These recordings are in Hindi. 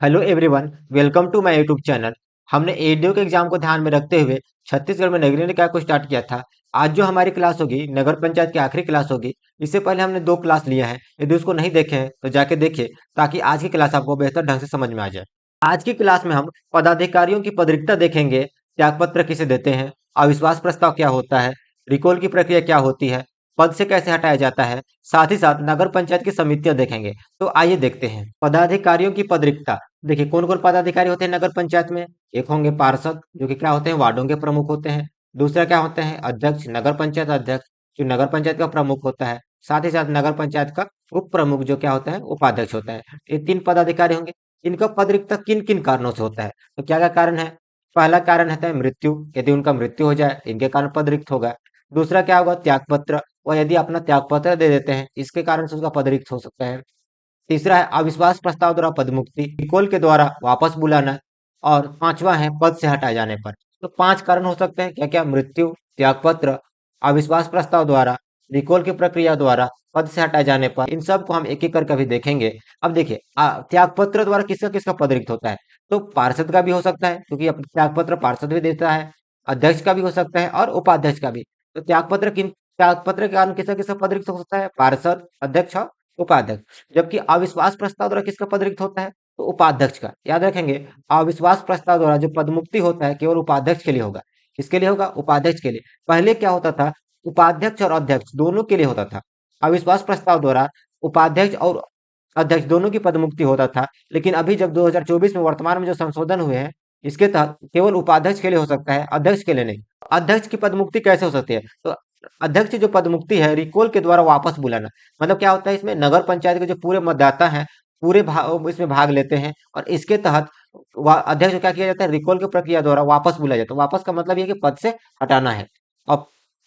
Hello everyone, welcome to my YouTube channel. हमने एडीओ के एग्जाम को ध्यान में रखते हुए छत्तीसगढ़ में नगरीय निकाय को स्टार्ट किया था। आज जो हमारी क्लास होगी नगर पंचायत की आखिरी क्लास होगी। इससे पहले हमने 2 क्लास लिया है। यदि उसको नहीं देखे हैं तो जाके देखिए, ताकि आज की क्लास आपको बेहतर ढंग से समझ में आ जाए। आज की क्लास में हम पदाधिकारियों की पदरिक्ता देखेंगे, त्यागपत्र किसे देते हैं, अविश्वास प्रस्ताव क्या होता है, रिकॉल की प्रक्रिया क्या होती है, पद से कैसे हटाया जाता है, साथ ही साथ नगर पंचायत की समितियां देखेंगे। तो आइए देखते हैं पदाधिकारियों की पदरिक्ता। देखिए कौन कौन पदाधिकारी होते हैं नगर पंचायत में। एक होंगे पार्षद, जो कि क्या होते हैं, वार्डों के प्रमुख होते हैं। दूसरा क्या होते हैं, अध्यक्ष, नगर पंचायत अध्यक्ष, जो नगर पंचायत का प्रमुख होता है। साथ ही साथ नगर पंचायत का उप प्रमुख, जो क्या होता है, उपाध्यक्ष होता है। ये 3 पदाधिकारी होंगे। इनका पद रिक्त किन किन कारणों से होता है, तो क्या क्या कारण है। पहला कारण रहता है मृत्यु। यदि उनका मृत्यु हो जाए तो इनके कारण पद रिक्त होगा। दूसरा क्या होगा, त्यागपत्र, और यदि अपना त्यागपत्र दे देते हैं इसके कारण से उसका पद रिक्त हो सकता है। तीसरा है अविश्वास प्रस्ताव द्वारा पदमुक्ति, रिकॉल के द्वारा वापस बुलाना। और पांचवा है पद से हटाए जाने पर। तो 5 कारण हो सकते हैं, क्या क्या, मृत्यु, त्यागपत्र, अविश्वास प्रस्ताव द्वारा, रिकॉल की प्रक्रिया द्वारा, पद से हटाए जाने पर। इन सब को हम एक एक करके भी देखेंगे। अब देखिए त्यागपत्र द्वारा किसका किसका पद रिक्त होता है। तो पार्षद का भी हो सकता है, क्योंकि त्यागपत्र पार्षद भी देता है। अध्यक्ष का भी हो सकता है और उपाध्यक्ष का भी। तो त्यागपत्र के कारण किसका किसका पद रिक्त हो सकता है, पार्षद, अध्यक्ष और उपाध्यक्ष। जबकि अविश्वास प्रस्ताव द्वारा किसका पद रिक्त होता है, तो उपाध्यक्ष का। याद रखेंगे, अविश्वास प्रस्ताव द्वारा जो पदमुक्ति होता है केवल उपाध्यक्ष के लिए होगा। किसके लिए होगा, उपाध्यक्ष के लिए। पहले क्या होता था, उपाध्यक्ष और अध्यक्ष दोनों के लिए होता था। अविश्वास प्रस्ताव द्वारा उपाध्यक्ष और अध्यक्ष दोनों की पदमुक्ति होता था। लेकिन अभी जब 2024 में वर्तमान में जो संशोधन हुए हैं, इसके तहत केवल उपाध्यक्ष के लिए हो सकता है, अध्यक्ष के लिए नहीं। अध्यक्ष की पदमुक्ति कैसे हो सकती है, तो अध्यक्ष की जो पदमुक्ति है रिकॉल के द्वारा वापस बुलाना। मतलब क्या होता है, इसमें नगर पंचायत के जो पूरे मतदाता हैं पूरे इसमें भाग लेते हैं, और इसके तहत अध्यक्ष को क्या किया जाता है, रिकॉल की प्रक्रिया द्वारा वापस बुलाया जाता है। वापस का मतलब ये है कि पद से हटाना है। और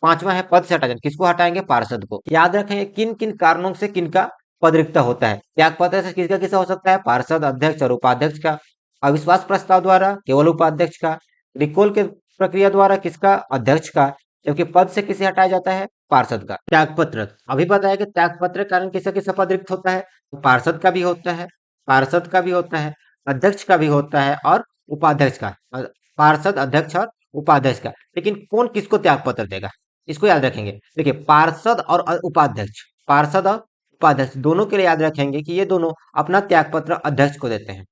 पांचवा है पद से हटाना। किसको हटाएंगे, पार्षद को। याद रखें किन किन कारणों से किनका पद रिक्त होता है। त्यागपत्र से किसका किसका हो सकता है, पार्षद, अध्यक्ष और उपाध्यक्ष का। अविश्वास प्रस्ताव द्वारा केवल उपाध्यक्ष का। रिकॉल के प्रक्रिया द्वारा किसका, अध्यक्ष का। जबकि पद से किसे हटाया जाता है, पार्षद का। त्यागपत्र अभी बताया कि त्यागपत्र के कारण किसका किसका पद रिक्त होता है, तो पार्षद का भी होता है, पार्षद का भी होता है, अध्यक्ष का भी होता है और उपाध्यक्ष का। पार्षद, अध्यक्ष और उपाध्यक्ष का। लेकिन कौन किसको त्यागपत्र देगा, इसको याद रखेंगे। देखिए पार्षद और उपाध्यक्ष, पार्षद और उपाध्यक्ष दोनों के लिए याद रखेंगे कि ये दोनों अपना त्यागपत्र अध्यक्ष को देते हैं।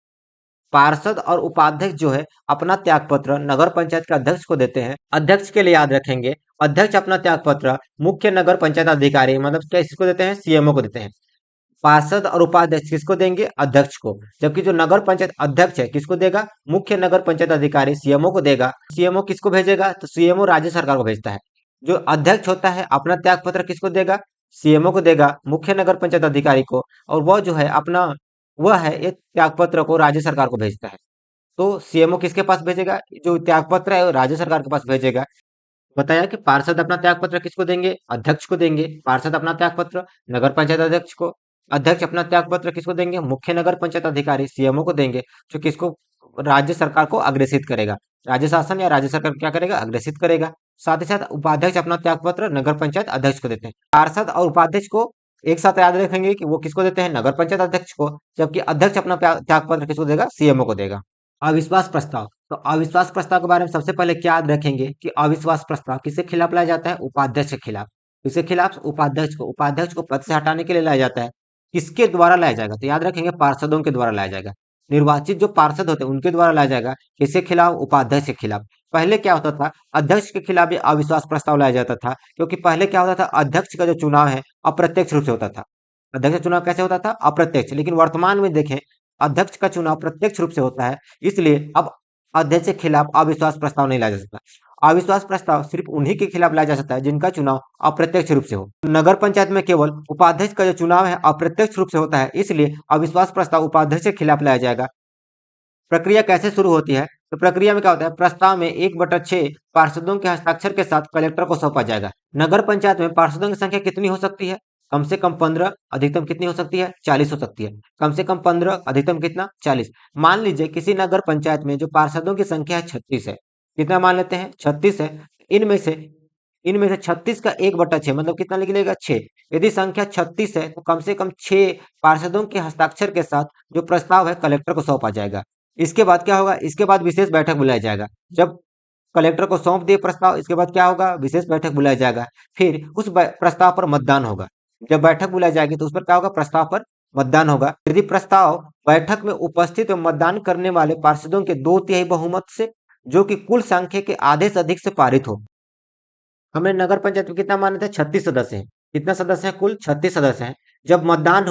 पार्षद और उपाध्यक्ष जो है अपना त्यागपत्र नगर पंचायत के अध्यक्ष को देते हैं। अध्यक्ष के लिए याद रखेंगे, अध्यक्ष अपना त्यागपत्र मुख्य नगर पंचायत अधिकारी, मतलब किसको देते हैं, सीएमओ को देते हैं। पार्षद और उपाध्यक्ष किसको देंगे, अध्यक्ष को। जबकि जो नगर पंचायत अध्यक्ष है किसको देगा, मुख्य नगर पंचायत अधिकारी सीएमओ को देगा। सीएमओ किसको भेजेगा, तो सीएमओ राज्य सरकार को भेजता है। जो अध्यक्ष होता है अपना त्याग पत्र किसको देगा, सीएमओ को देगा, मुख्य नगर पंचायत अधिकारी को। और वह जो है अपना, वह है ये त्याग पत्र को राज्य सरकार को भेजता है। तो सीएमओ किसके पास भेजेगा, जो त्याग पत्र है वो राज्य सरकार के पास भेजेगा। बताया कि पार्षद अपना त्यागपत्र किसको देंगे, अध्यक्ष को देंगे। पार्षद अपना त्यागपत्र नगर पंचायत अध्यक्ष को। अध्यक्ष अपना त्यागपत्र किसको देंगे, मुख्य नगर पंचायत अधिकारी सीएमओ को देंगे, जो किसको, राज्य सरकार को अग्रेसित करेगा। राज्य शासन या राज्य सरकार क्या करेगा, अग्रेसित करेगा। साथ ही साथ उपाध्यक्ष अपना त्यागपत्र नगर पंचायत अध्यक्ष को देते हैं। पार्षद और उपाध्यक्ष को एक साथ याद रखेंगे कि वो किसको देते हैं, नगर पंचायत अध्यक्ष को। जबकि अध्यक्ष अपना त्यागपत्र किसको देगा, सीएमओ को देगा। अविश्वास प्रस्ताव, तो अविश्वास प्रस्ताव के बारे में सबसे पहले क्या याद रखेंगे कि अविश्वास प्रस्ताव किसके खिलाफ लाया जाता है, उपाध्यक्ष के खिलाफ। किसके खिलाफ, उपाध्यक्ष को। उपाध्यक्ष को पद से हटाने के लिए लाया जाता है। किसके द्वारा लाया जाएगा, तो याद रखेंगे पार्षदों के द्वारा लाया जाएगा। निर्वाचित जो पार्षद होते हैं उनके द्वारा लाया जाएगा। किसके खिलाफ, उपाध्यक्ष के खिलाफ। पहले क्या होता था, अध्यक्ष के खिलाफ भी अविश्वास प्रस्ताव लाया जाता था, क्योंकि पहले क्या होता था, अध्यक्ष का जो चुनाव है अप्रत्यक्ष रूप से होता था। अध्यक्ष का चुनाव कैसे होता था, अप्रत्यक्ष। लेकिन वर्तमान में देखें, अध्यक्ष का चुनाव प्रत्यक्ष रूप से होता है। इसलिए अब अध्यक्ष के खिलाफ अविश्वास प्रस्ताव नहीं लाया जा सकता। अविश्वास प्रस्ताव सिर्फ उन्हीं के खिलाफ लाया जा सकता है जिनका चुनाव अप्रत्यक्ष रूप से हो। नगर पंचायत में केवल उपाध्यक्ष का जो चुनाव है अप्रत्यक्ष रूप से होता है, इसलिए अविश्वास प्रस्ताव उपाध्यक्ष के खिलाफ लाया जाएगा। प्रक्रिया कैसे शुरू होती है, तो प्रक्रिया में क्या होता है, प्रस्ताव में 1/6 पार्षदों के हस्ताक्षर के साथ कलेक्टर को सौंपा जाएगा। नगर पंचायत में पार्षदों की संख्या कितनी हो सकती है, कम से कम 15, अधिकतम कितनी हो सकती है, 40 हो सकती है। कम से कम 15, अधिकतम कितना, 40। मान लीजिए किसी नगर पंचायत में जो पार्षदों की संख्या है 36 है। कितना मान लेते हैं, 36 है। इनमें से इनमें से 36 का 1/6 मतलब कितना निकलेगा 6। यदि संख्या 36 है तो कम से कम 6 पार्षदों के हस्ताक्षर के साथ जो प्रस्ताव है कलेक्टर को सौंपा जाएगा। इसके बाद क्या होगा, इसके बाद विशेष बैठक बुलाया जाएगा। जब कलेक्टर को सौंप दिए प्रस्ताव, इसके बाद क्या होगा, विशेष बैठक बुलाया जाएगा। फिर उस प्रस्ताव पर मतदान होगा। जब बैठक बुलाई जाएगी तो उस पर क्या होगा, प्रस्ताव पर मतदान होगा। यदि प्रस्ताव बैठक में उपस्थित एवं मतदान करने वाले पार्षदों के 2/3 बहुमत से, जो कि कुल संख्या के आधे से अधिक से पारित हो। हमने नगर पंचायत में कितना माने थे, 36 सदस्य हैं। कितना सदस्य हैं, कुल 36 सदस्य हैं। जब मतदान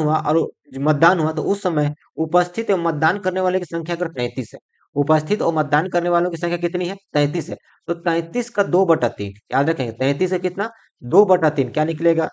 हुआ तो उस समय उपस्थित एवं मतदान करने वाले की संख्या अगर 33 है, उपस्थित और मतदान करने वालों की संख्या कितनी है, 33 है, तो 33 का 2/3, याद रखेंगे 33 है कितना, 2/3 क्या निकलेगा,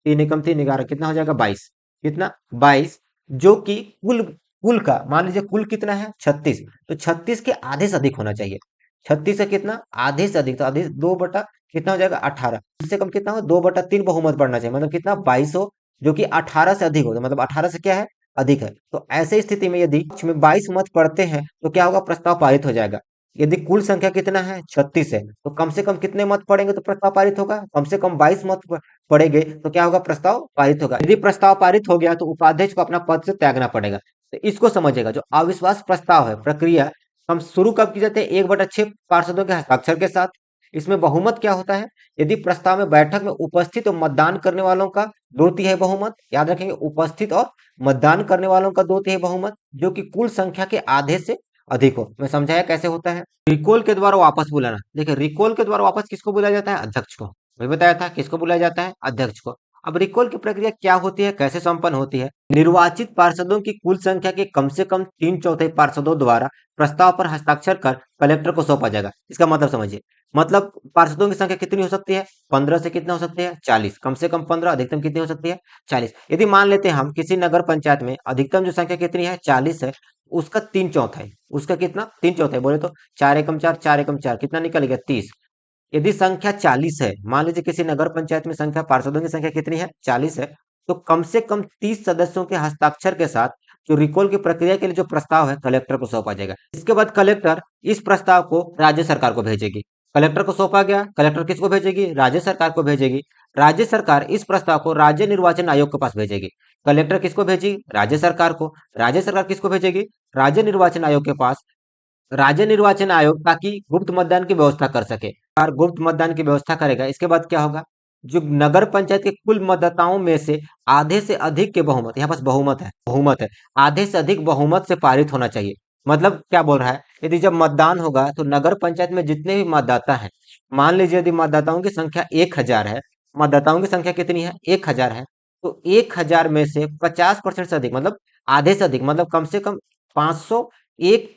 3 एकम 3 11 कितना हो जाएगा 22, कितना 22, जो कि कुल कुल का मान लीजिए कुल कितना है 36, तो 36 के आधे से अधिक होना चाहिए। 36 है कितना, आधे से अधिक, तो आधे 2 बटा कितना हो जाएगा 18, इससे कम कितना हो, 2/3 बहुमत बढ़ना चाहिए, मतलब कितना 22 हो, जो कि 18 से अधिक हो, तो मतलब 18 से क्या है, अधिक है। तो ऐसे स्थिति में यदि पक्ष में 22 मत पड़ते हैं तो क्या होगा, प्रस्ताव पारित हो जाएगा। यदि कुल संख्या कितना है 36 है, तो कम से कम कितने मत पड़ेंगे तो प्रस्ताव पारित होगा, कम से कम 22 मत पड़ेंगे तो क्या होगा, प्रस्ताव पारित होगा। यदि प्रस्ताव पारित हो गया तो उपाध्यक्ष को अपना पद से त्यागना पड़ेगा। तो इसको समझिएगा, जो अविश्वास प्रस्ताव है प्रक्रिया हम शुरू कब की जाती है, 1/6 पार्षदों के हस्ताक्षर के साथ। इसमें बहुमत क्या होता है, यदि प्रस्ताव में बैठक में उपस्थित और मतदान करने वालों का 2/3 बहुमत, याद रखेंगे उपस्थित और मतदान करने वालों का 2/3 बहुमत, जो कि कुल संख्या के आधे से अधिक हो। मैं समझाया कैसे होता है। रिकॉल के द्वारा वापस बुलाना, देखिए रिकॉल के द्वारा वापस किसको बुलाया जाता है, अध्यक्ष को। मैं बताया था किसको बुलाया जाता है, अध्यक्ष को। अब रिकॉल की प्रक्रिया क्या होती है, कैसे संपन्न होती है, निर्वाचित पार्षदों की कुल संख्या के कम से कम 3/4 पार्षदों द्वारा प्रस्ताव पर हस्ताक्षर कर कलेक्टर को सौंपा जाएगा। इसका मतलब समझिए, मतलब पार्षदों की संख्या कितनी हो सकती है, 15 से कितना हो सकती है 40, कम से कम 15, अधिकतम कितनी हो सकती है 40। यदि मान लेते हैं हम किसी नगर पंचायत में अधिकतम जो संख्या कितनी है 40 है, उसका 3/4, उसका कितना 3/4 बोले तो 4 एकम 4, 4 एकम 4 कितना निकल गया 30। यदि संख्या 40 है, मान लीजिए किसी नगर पंचायत में संख्या पार्षदों की संख्या कितनी है 40 है, तो कम से कम 30 सदस्यों के हस्ताक्षर के साथ जो रिकॉल की प्रक्रिया के लिए जो प्रस्ताव है कलेक्टर को सौंपा जाएगा। इसके बाद कलेक्टर इस प्रस्ताव को राज्य सरकार को भेजेगी। कलेक्टर को सौंपा गया, कलेक्टर किसको भेजेगी, राज्य सरकार को भेजेगी। राज्य सरकार इस प्रस्ताव को राज्य निर्वाचन आयोग के पास भेजेगी। कलेक्टर किसको भेजेगी, राज्य सरकार को। राज्य सरकार किसको भेजेगी, राज्य निर्वाचन आयोग के पास। राज्य निर्वाचन आयोग ताकि गुप्त मतदान की व्यवस्था कर सके, और गुप्त मतदान की व्यवस्था करेगा। इसके बाद क्या होगा, जो नगर पंचायत के कुल मतदाताओं में से आधे से अधिक के बहुमत, यहाँ पास बहुमत है, आधे से अधिक बहुमत से पारित होना चाहिए। मतलब क्या बोल रहा है, यदि जब मतदान होगा तो नगर पंचायत में जितने भी मतदाता हैं, मान लीजिए यदि मतदाताओं की संख्या 1000 है, मतदाताओं की संख्या कितनी है 1000 है, तो 1000 में से 50% से अधिक, मतलब आधे से अधिक, मतलब कम से कम 501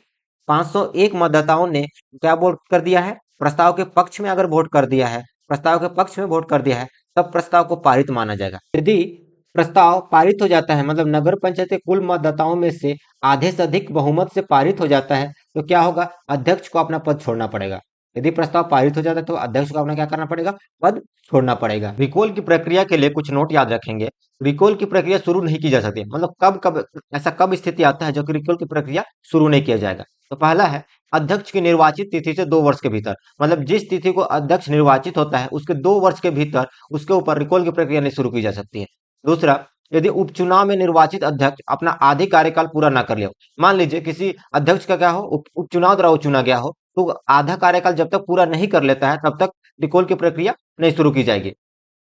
501 मतदाताओं ने क्या वोट कर दिया है, प्रस्ताव के पक्ष में अगर वोट कर दिया है, प्रस्ताव के पक्ष में वोट कर दिया है, तब प्रस्ताव को पारित माना जाएगा। यदि प्रस्ताव पारित हो जाता है, मतलब नगर पंचायत के कुल मतदाताओं में से आधे से अधिक बहुमत से पारित हो जाता है, तो क्या होगा, अध्यक्ष को अपना पद छोड़ना पड़ेगा। यदि प्रस्ताव पारित हो जाता है तो अध्यक्ष को अपना क्या करना पड़ेगा, पद छोड़ना पड़ेगा। रिकॉल की प्रक्रिया के लिए कुछ नोट याद रखेंगे। रिकॉल की प्रक्रिया शुरू नहीं की जा सकती, मतलब कब कब ऐसा कब स्थिति आता है जो कि रिकॉल की प्रक्रिया शुरू नहीं किया जाएगा। तो पहला है अध्यक्ष की निर्वाचित तिथि से 2 वर्ष के भीतर, मतलब जिस तिथि को अध्यक्ष निर्वाचित होता है उसके 2 वर्ष के भीतर उसके ऊपर रिकॉल की प्रक्रिया नहीं शुरू की जा सकती है। दूसरा, यदि उपचुनाव में निर्वाचित अध्यक्ष अपना आधी कार्यकाल पूरा ना कर ले हो, मान लीजिए किसी अध्यक्ष का क्या हो, उपचुनाव द्वारा वो चुना गया हो, तो आधा कार्यकाल जब तक पूरा नहीं कर लेता है तब तक रिकॉल की प्रक्रिया नहीं शुरू की जाएगी।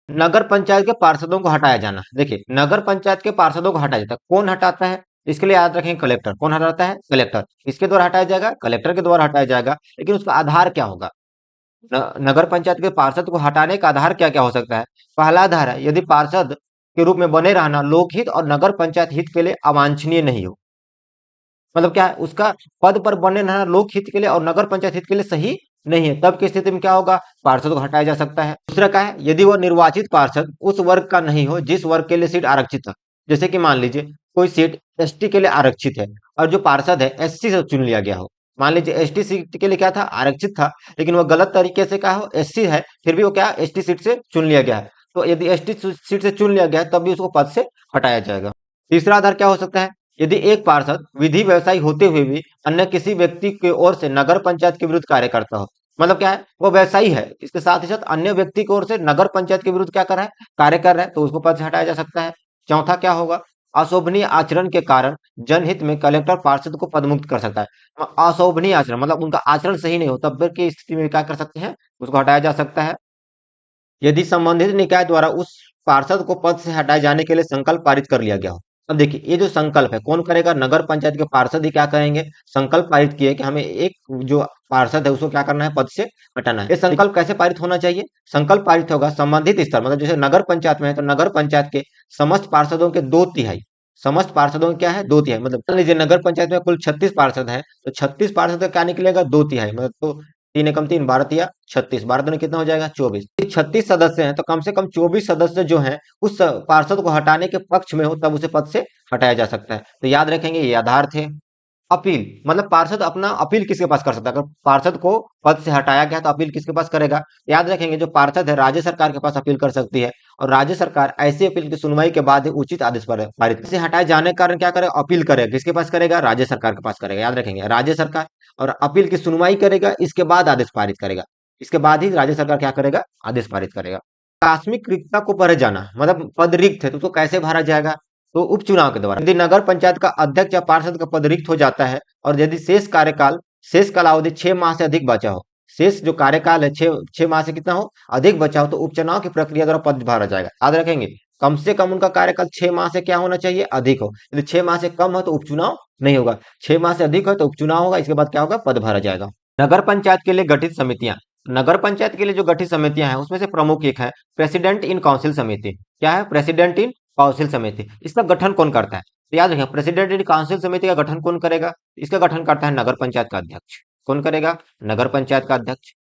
नगर पंचायत के पार्षदों को हटाया जाना, देखिए नगर पंचायत के पार्षदों को हटाया जाता है, कौन हटाता है, इसके लिए याद रखें कलेक्टर। कौन हटाता है, कलेक्टर। इसके द्वारा हटाया जाएगा, कलेक्टर के द्वारा हटाया जाएगा। लेकिन उसका आधार क्या होगा, नगर पंचायत के पार्षद को हटाने का आधार क्या क्या हो सकता है। पहला आधार है, यदि पार्षद के रूप में बने रहना लोकहित और नगर पंचायत हित के लिए अवांछनीय नहीं हो, मतलब क्या है, उसका पद पर बने रहना लोकहित के लिए और नगर पंचायत हित के लिए सही नहीं है, तब की स्थिति में क्या होगा, पार्षद को हटाया जा सकता है। दूसरा क्या है, यदि वह निर्वाचित पार्षद उस वर्ग का नहीं हो जिस वर्ग के लिए सीट आरक्षित है। जैसे कि मान लीजिए कोई सीट एसटी के लिए आरक्षित है और जो पार्षद है एससी से चुन लिया गया हो। मान लीजिए एसटी सीट के लिए क्या था, आरक्षित था, लेकिन वह गलत तरीके से क्या हो, एससी है, फिर भी वो क्या एसटी सीट से चुन लिया गया है, तो यदि एसटी सीट से चुन लिया गया है तब भी उसको पद से हटाया जाएगा। तीसरा आधार क्या हो सकता है, यदि एक पार्षद विधि व्यवसायी होते हुए भी अन्य किसी व्यक्ति की ओर से नगर पंचायत के विरुद्ध कार्य करता हो, मतलब क्या है, वो व्यवसायी है, इसके साथ ही साथ अन्य व्यक्ति की ओर से नगर पंचायत के विरुद्ध क्या कर रहा है, कार्य कर रहा है, तो उसको पद से हटाया जा सकता है। चौथा क्या होगा, अशोभनीय आचरण के कारण जनहित में कलेक्टर पार्षद को पदमुक्त कर सकता है। अशोभनीय आचरण मतलब उनका आचरण सही नहीं हो, तब की स्थिति में क्या कर सकते हैं, उसको हटाया जा सकता है। यदि संबंधित निकाय द्वारा उस पार्षद को पद से हटाए जाने के लिए संकल्प पारित कर लिया गया हो। अब देखिए, ये जो संकल्प है कौन करेगा, नगर पंचायत के पार्षद ही क्या करेंगे, संकल्प पारित किए कि हमें एक जो पार्षद है उसको क्या करना है, पद से हटाना है। ये संकल्प कैसे पारित होना चाहिए, संकल्प पारित होगा संबंधित स्तर, मतलब जैसे नगर पंचायत में है तो नगर पंचायत के समस्त पार्षदों के 2/3, समस्त पार्षदों के क्या है, 2/3, मतलब मान लीजिए नगर पंचायत में कुल 36 पार्षद है, तो 36 पार्षद का क्या निकलेगा, 2/3, मतलब तो 3 एकम 3, 12 तिया 36, 12 दूनी कितना हो जाएगा, 24। 36 सदस्य हैं तो कम से कम 24 सदस्य जो हैं उस पार्षद को हटाने के पक्ष में हो, तब उसे पद से हटाया जा सकता है। तो याद रखेंगे ये आधार थे। अपील मतलब पार्षद अपना अपील किसके पास कर सकता है, अगर पार्षद को पद से हटाया गया तो अपील किसके पास करेगा, याद रखेंगे जो पार्षद है राज्य सरकार के पास अपील कर सकती है, और राज्य सरकार ऐसी अपील की सुनवाई के बाद ही उचित आदेश पर पारित से हटाए जाने के कारण क्या करेगा, अपील करेगा, किसके पास करेगा, राज्य सरकार के पास करेगा, याद रखेंगे राज्य सरकार, और अपील की सुनवाई करेगा, इसके बाद आदेश पारित करेगा, इसके बाद ही राज्य सरकार क्या करेगा, आदेश पारित करेगा। आकस्मिक रिक्तता को भरे जाना, मतलब पद रिक्त है तो उसको कैसे भरा जाएगा, तो उपचुनाव के द्वारा। यदि नगर पंचायत का अध्यक्ष या पार्षद का पद रिक्त हो जाता है और यदि शेष कालावधि 6 माह से अधिक बचा हो, शेष जो कार्यकाल है 6 माह से कितना हो, अधिक बचा हो, तो उपचुनाव की प्रक्रिया द्वारा पद भरा जाएगा। याद रखेंगे कम से कम उनका कार्यकाल 6 माह से क्या होना चाहिए, अधिक हो। यदि 6 माह से कम हो तो उपचुनाव नहीं होगा, 6 माह से अधिक हो तो उपचुनाव होगा, इसके बाद क्या होगा, पद भरा जाएगा। नगर पंचायत के लिए गठित समितियां, नगर पंचायत के लिए जो गठित समितियां हैं उसमें से प्रमुख एक है प्रेसिडेंट इन काउंसिल समिति। क्या है, प्रेसिडेंट इन काउंसिल समिति, इसका गठन कौन करता है, तो याद रखें प्रेसिडेंट इन काउंसिल समिति का गठन कौन करेगा, इसका गठन करता है नगर पंचायत का अध्यक्ष। कौन करेगा, नगर पंचायत का अध्यक्ष।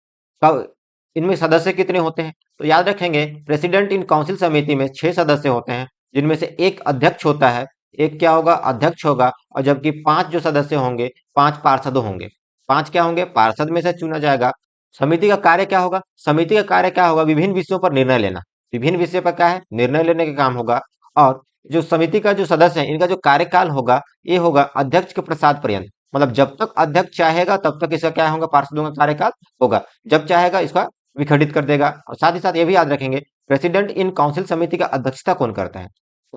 कब, इनमें सदस्य कितने होते हैं, तो याद रखेंगे प्रेसिडेंट इन काउंसिल समिति में 6 सदस्य होते हैं, जिनमें से एक अध्यक्ष होता है, एक क्या होगा, अध्यक्ष होगा, और जबकि 5 जो सदस्य होंगे, 5 पार्षद होंगे, 5 क्या होंगे, पार्षद में से चुना जाएगा। समिति का कार्य क्या होगा, समिति का कार्य क्या होगा, विभिन्न विषयों पर निर्णय लेना, विभिन्न विषय पर क्या है, निर्णय लेने का काम होगा। और जो समिति का जो सदस्य है इनका जो कार्यकाल होगा, ये होगा अध्यक्ष के प्रसाद पर्यंत, मतलब जब तक अध्यक्ष चाहेगा तब तक इसका क्या होगा, पार्षदों का कार्यकाल होगा, जब चाहेगा इसका विखंडित कर देगा। और साथ ही साथ ये भी याद रखेंगे प्रेसिडेंट इन काउंसिल समिति का अध्यक्षता कौन करता है,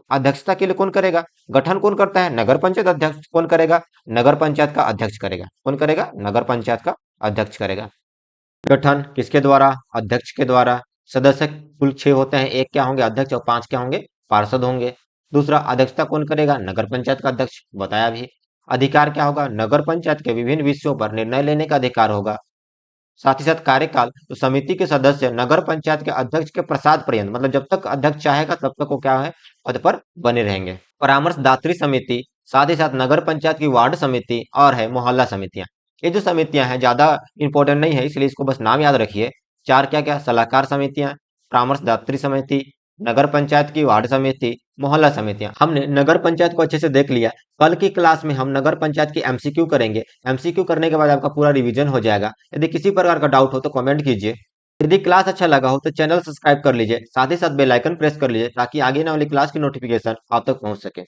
अध्यक्षता के लिए कौन करेगा, गठन कौन करता है, नगर पंचायत अध्यक्ष। कौन करेगा, नगर पंचायत का अध्यक्ष करेगा। कौन करेगा, नगर पंचायत का अध्यक्ष करेगा। गठन किसके द्वारा, अध्यक्ष के द्वारा। सदस्य कुल 6 होते हैं, एक क्या होंगे, अध्यक्ष, और 5 क्या होंगे, पार्षद होंगे। दूसरा, अध्यक्षता कौन करेगा, नगर पंचायत का अध्यक्ष, बताया भी। अधिकार क्या होगा, नगर पंचायत के विभिन्न विषयों पर निर्णय लेने का अधिकार होगा। साथ ही साथ कार्यकाल, तो समिति के सदस्य नगर पंचायत के अध्यक्ष के प्रसाद पर्यंत, मतलब जब तक अध्यक्ष चाहेगा तब तक वो क्या है, पद पर बने रहेंगे। परामर्शदात्री समिति, साथ ही साथ नगर पंचायत की वार्ड समिति, और है मोहल्ला समितियां। ये जो समितियां हैं ज्यादा इंपॉर्टेंट नहीं है, इसलिए इसको बस नाम याद रखिए। 4 क्या क्या, सलाहकार समितियां, परामर्शदात्री समिति, नगर पंचायत की वार्ड समिति, मोहल्ला समितियां। हमने नगर पंचायत को अच्छे से देख लिया। कल की क्लास में हम नगर पंचायत की एमसीक्यू करेंगे। एमसीक्यू करने के बाद आपका पूरा रिवीजन हो जाएगा। यदि किसी प्रकार का डाउट हो तो कमेंट कीजिए। यदि क्लास अच्छा लगा हो तो चैनल सब्सक्राइब कर लीजिए, साथ ही साथ बेल आइकन प्रेस कर लीजिए, ताकि आगे आने वाली क्लास की नोटिफिकेशन आप तक पहुंच सके।